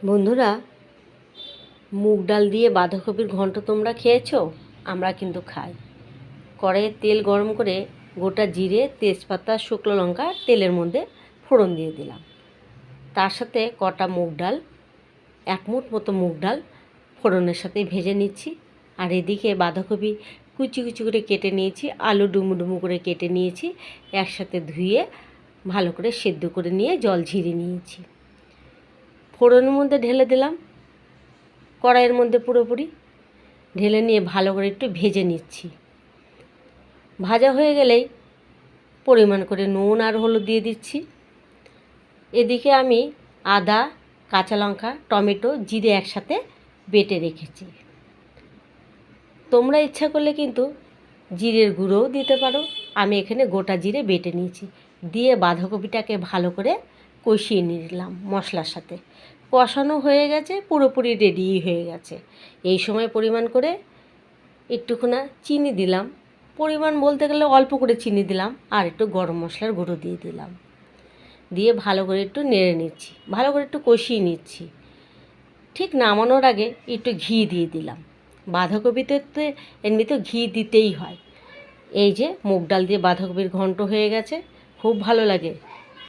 বন্ধুরা, মুগ ডাল দিয়ে বাঁধাকপির ঘন্ট তোমরা খেয়েছো? আমরা কিন্তু খাই। কড়াইয়ে তেল গরম করে গোটা জিরে, তেজপাতা, শুকনো লঙ্কা তেলের মধ্যে ফোড়ন দিয়ে দিলাম। তার সাথে কটা মুগ ডাল, 1 মুঠ মতো মুগ ডাল ফোড়নের সাথে ভেজে নিচ্ছি। আর এদিকে বাঁধাকপি কুচি কুচি করে কেটে নিয়েছি, আলু ডুমু ডুমু করে কেটে নিয়েছি, একসাথে ধুয়ে ভালো করে সেদ্ধ করে নিয়ে জল ঝরিয়ে নিয়েছি। ফোড়নের মধ্যে ঢেলে দিলাম, কড়াইয়ের মধ্যে পুরোপুরি ঢেলে নিয়ে ভালো করে একটু ভেজে নিচ্ছি। ভাজা হয়ে গেলেই পরিমাণ করে নুন আর হলুদ দিয়ে দিচ্ছি। এদিকে আমি আদা, কাঁচা লঙ্কা, টমেটো, জিরে একসাথে বেটে রেখেছি। তোমরা ইচ্ছা করলে কিন্তু জিরের গুঁড়োও দিতে পারো। আমি এখানে গোটা জিরে বেটে নিয়েছি, দিয়ে বাঁধাকপিটাকে ভালো করে কষিয়ে নিলাম মশলার সাথে। কষানো হয়ে গেছে, পুরোপুরি রেডি হয়ে গেছে। এই সময় পরিমাণ করে একটুখানি চিনি দিলাম, পরিমাণ বলতে গেলে অল্প করে চিনি দিলাম, আর একটু গরম মশলার গুঁড়ো দিয়ে দিলাম। দিয়ে ভালো করে একটু নেড়ে নিচ্ছি, ভালো করে একটু কষিয়ে নিচ্ছি। ঠিক নামানোর আগে একটু ঘি দিয়ে দিলাম। বাঁধাকপিতে তো এমনিতেও ঘি দিতেই হয়। এই যে মুগ ডাল দিয়ে বাঁধাকপির ঘন্ট হয়ে গেছে, খুব ভালো লাগে।